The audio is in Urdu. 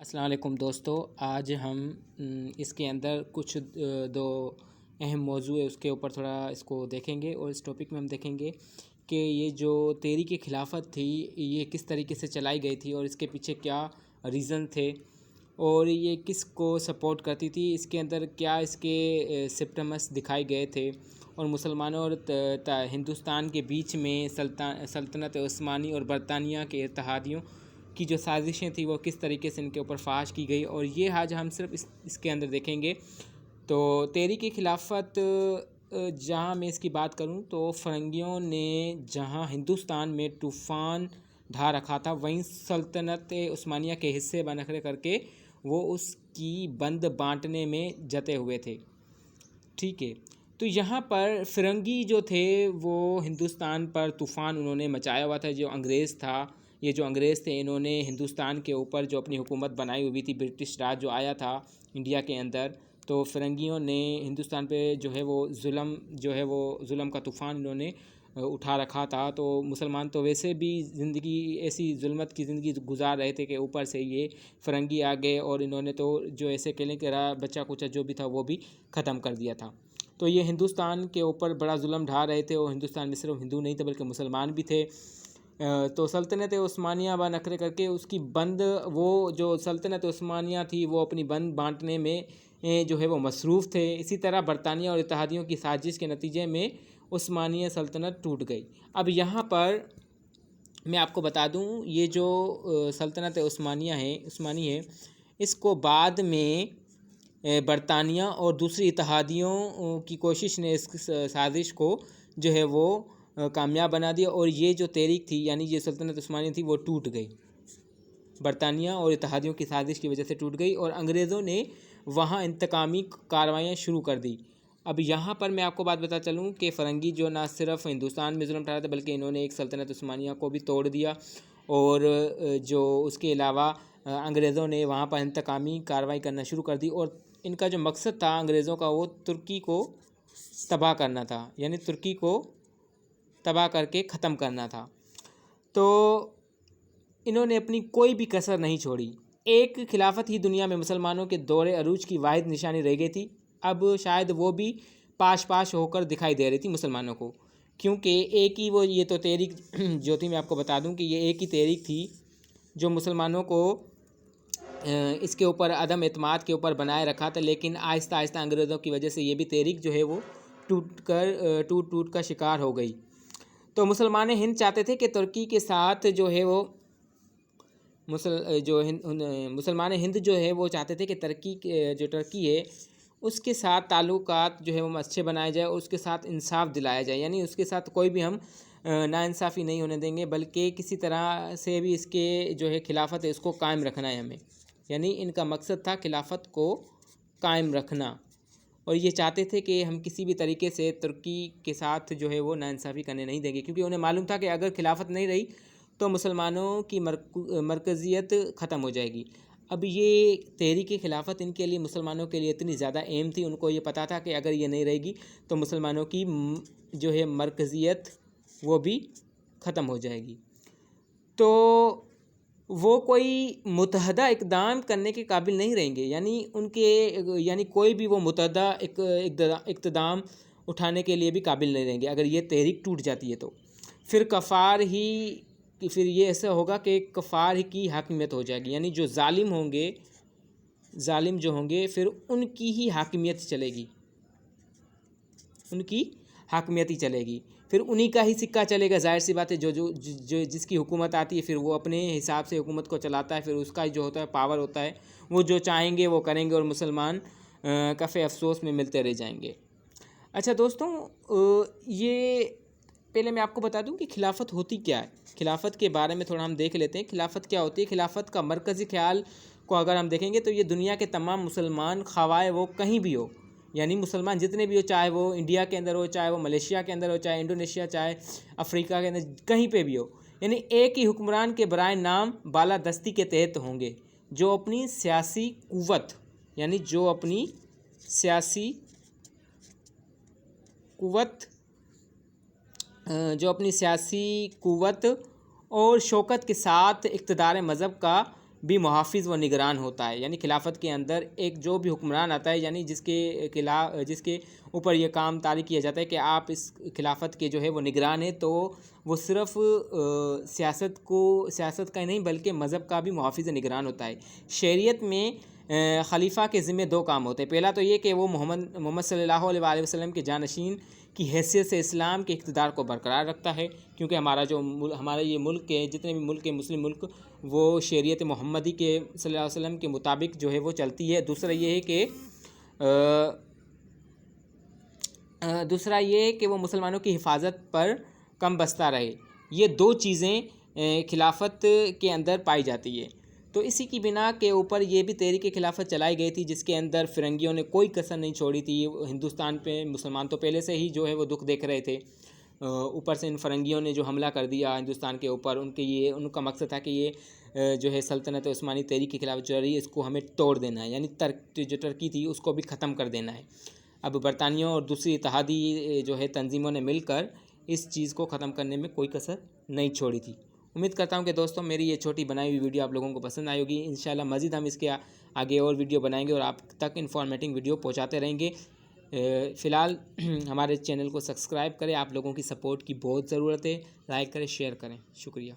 السلام علیکم دوستو، آج ہم اس کے اندر کچھ دو اہم موضوع ہے اس کے اوپر تھوڑا اس کو دیکھیں گے، اور اس ٹاپک میں ہم دیکھیں گے کہ یہ جو تحریک خلافت تھی یہ کس طریقے سے چلائی گئی تھی اور اس کے پیچھے کیا ریزن تھے اور یہ کس کو سپورٹ کرتی تھی، اس کے اندر کیا اس کے سمپٹمز دکھائے گئے تھے، اور مسلمانوں اور ہندوستان کے بیچ میں سلطنت عثمانی اور برطانیہ کے اتحادیوں کی جو سازشیں تھیں وہ کس طریقے سے ان کے اوپر فاش کی گئی، اور یہ آج ہم صرف اس کے اندر دیکھیں گے۔ تو تحریک خلافت جہاں میں اس کی بات کروں تو فرنگیوں نے جہاں ہندوستان میں طوفان ڈھا رکھا تھا، وہیں سلطنت عثمانیہ کے حصے بنخرے کر کے وہ اس کی بند بانٹنے میں جتے ہوئے تھے۔ ٹھیک ہے، تو یہاں پر فرنگی جو تھے وہ ہندوستان پر طوفان انہوں نے مچایا ہوا تھا۔ جو انگریز تھا، یہ جو انگریز تھے، انہوں نے ہندوستان کے اوپر جو اپنی حکومت بنائی ہوئی تھی، برٹش راج جو آیا تھا انڈیا کے اندر، تو فرنگیوں نے ہندوستان پہ ظلم کا طوفان انہوں نے اٹھا رکھا تھا۔ تو مسلمان تو ویسے بھی زندگی ایسی ظلمت کی زندگی گزار رہے تھے کہ اوپر سے یہ فرنگی آ گئے اور انہوں نے تو جو ایسے کہلیں کہ بچہ کچا جو بھی تھا وہ بھی ختم کر دیا تھا۔ تو یہ ہندوستان کے اوپر بڑا ظلم ڈھا رہے تھے، اور ہندوستان میں صرف ہندو نہیں تھے بلکہ مسلمان بھی تھے۔ تو سلطنت عثمانیہ بنخرے کر کے اس کی وہ جو سلطنت عثمانیہ تھی وہ اپنی بند بانٹنے میں وہ مصروف تھے۔ اسی طرح برطانیہ اور اتحادیوں کی سازش کے نتیجے میں عثمانیہ سلطنت ٹوٹ گئی۔ اب یہاں پر میں آپ کو بتا دوں، یہ جو سلطنت عثمانی ہے، اس کو بعد میں برطانیہ اور دوسری اتحادیوں کی کوشش نے اس سازش کو وہ کامیاب بنا دیا، اور یہ جو تحریک تھی یعنی یہ سلطنت عثمانیہ تھی وہ ٹوٹ گئی، برطانیہ اور اتحادیوں کی سازش کی وجہ سے ٹوٹ گئی، اور انگریزوں نے وہاں انتقامی کارروائیاں شروع کر دی۔ اب یہاں پر میں آپ کو بات بتا چلوں کہ فرنگی جو نہ صرف ہندوستان میں ظلم ڈھا رہا تھا بلکہ انہوں نے ایک سلطنت عثمانیہ کو بھی توڑ دیا، اور جو اس کے علاوہ انگریزوں نے وہاں پر انتقامی کارروائی کرنا شروع کر دی، اور ان کا جو مقصد تھا انگریزوں کا وہ ترکی کو تباہ کرنا تھا، یعنی ترکی کو تباہ کر کے ختم کرنا تھا۔ تو انہوں نے اپنی کوئی بھی کسر نہیں چھوڑی۔ ایک خلافت ہی دنیا میں مسلمانوں کے دور عروج کی واحد نشانی رہ گئی تھی۔ اب شاید وہ بھی پاش ہو کر دکھائی دے رہی تھی مسلمانوں کو، کیونکہ ایک ہی یہ تو تحریک جو تھی، میں آپ کو بتا دوں کہ یہ ایک ہی تحریک تھی جو مسلمانوں کو اس کے اوپر عدم اعتماد کے اوپر بنائے رکھا تھا، لیکن آہستہ آہستہ انگریزوں کی وجہ سے یہ بھی تحریک وہ ٹوٹ کر شکار ہو گئی۔ تو مسلمان ہند چاہتے تھے کہ ترکی کے ساتھ مسلمان ہند وہ چاہتے تھے کہ ترکی ہے اس کے ساتھ تعلقات وہ اچھے بنائے جائے، اور اس کے ساتھ انصاف دلایا جائے، یعنی اس کے ساتھ کوئی بھی ہم ناانصافی نہیں ہونے دیں گے، بلکہ کسی طرح سے بھی اس کے خلافت ہے اس کو قائم رکھنا ہے ہمیں، یعنی ان کا مقصد تھا خلافت کو قائم رکھنا، اور یہ چاہتے تھے کہ ہم کسی بھی طریقے سے ترکی کے ساتھ وہ ناانصافی کرنے نہیں دیں گے، کیونکہ انہیں معلوم تھا کہ اگر خلافت نہیں رہی تو مسلمانوں کی مرکزیت ختم ہو جائے گی۔ اب یہ تحریک خلافت ان کے لیے، مسلمانوں کے لیے اتنی زیادہ اہم تھی، ان کو یہ پتہ تھا کہ اگر یہ نہیں رہے گی تو مسلمانوں کی مرکزیت وہ بھی ختم ہو جائے گی۔ تو وہ کوئی متحدہ اقدام کرنے کے قابل نہیں رہیں گے، یعنی کوئی بھی وہ متحدہ اقدام اٹھانے کے لیے بھی قابل نہیں رہیں گے اگر یہ تحریک ٹوٹ جاتی ہے تو پھر یہ ایسا ہوگا کہ کفار کی حاکمیت ہو جائے گی، یعنی جو ظالم ہوں گے پھر ان کی ہی حاکمیت چلے گی، ان کی حاکمیت ہی چلے گی، پھر انہی کا ہی سکہ چلے گا۔ ظاہر سی بات ہے، جو جس کی حکومت آتی ہے پھر وہ اپنے حساب سے حکومت کو چلاتا ہے، پھر اس کا جو ہوتا ہے پاور ہوتا ہے، وہ جو چاہیں گے وہ کریں گے، اور مسلمان کفِ افسوس میں ملتے رہ جائیں گے۔ اچھا دوستوں، یہ پہلے میں آپ کو بتا دوں کہ خلافت ہوتی کیا ہے۔ خلافت کے بارے میں تھوڑا ہم دیکھ لیتے ہیں، خلافت کیا ہوتی ہے۔ خلافت کا مرکزی خیال کو اگر ہم دیکھیں گے تو یہ دنیا کے تمام مسلمان خواہ وہ کہیں بھی ہو، یعنی مسلمان جتنے بھی ہو، چاہے وہ انڈیا کے اندر ہو، چاہے وہ ملیشیا کے اندر ہو، چاہے انڈونیشیا، چاہے افریقہ کے اندر، کہیں پہ بھی ہو، یعنی ایک ہی حکمران کے برائے نام بالادستی کے تحت ہوں گے، جو اپنی سیاسی قوت اور شوکت کے ساتھ اقتدار مذہب کا بھی محافظ و نگران ہوتا ہے، یعنی خلافت کے اندر ایک جو بھی حکمران آتا ہے، یعنی جس کے اوپر یہ کام طاری کیا جاتا ہے کہ آپ اس خلافت کے جو ہے وہ نگران ہیں، تو وہ صرف سیاست کا نہیں بلکہ مذہب کا بھی محافظ نگران ہوتا ہے۔ شریعت میں خلیفہ کے ذمہ دو کام ہوتے ہیں۔ پہلا تو یہ کہ وہ محمد صلی اللہ علیہ وآلہ وسلم کے جانشین کی حیثیت سے اسلام کے اقتدار کو برقرار رکھتا ہے، کیونکہ ہمارا یہ ملک کے جتنے بھی ملک کے مسلم ملک وہ شریعت محمدی کے صلی اللہ علیہ وسلم کے مطابق جو ہے وہ چلتی ہے۔ دوسرا یہ ہے کہ وہ مسلمانوں کی حفاظت پر کم بستہ رہے۔ یہ دو چیزیں خلافت کے اندر پائی جاتی ہے۔ تو اسی کی بنا کے اوپر یہ بھی تحریک خلافت چلائی گئی تھی، جس کے اندر فرنگیوں نے کوئی کسر نہیں چھوڑی تھی۔ ہندوستان پہ مسلمان تو پہلے سے ہی جو ہے وہ دکھ دیکھ رہے تھے، اوپر سے ان فرنگیوں نے جو حملہ کر دیا ہندوستان کے اوپر، ان کا مقصد تھا کہ یہ جو ہے سلطنت عثمانی تحریک کے خلاف چل رہی ہے، اس کو ہمیں توڑ دینا ہے، یعنی جو ترکی تھی اس کو بھی ختم کر دینا ہے۔ اب برطانیہ اور دوسری اتحادی جو ہے تنظیموں نے مل کر اس چیز کو ختم کرنے میں کوئی کسر نہیں چھوڑی تھی۔ امید کرتا ہوں کہ دوستوں میری یہ چھوٹی بنائی ہوئی ویڈیو آپ لوگوں کو پسند آئی ہوگی۔ انشاءاللہ مزید ہم اس کے آگے اور ویڈیو بنائیں گے اور آپ تک انفارمیٹنگ ویڈیو پہنچاتے رہیں گے۔ فی الحال ہمارے چینل کو سبسکرائب کریں، آپ لوگوں کی سپورٹ کی بہت ضرورت ہے۔ لائک کریں، شیئر کریں، شکریہ۔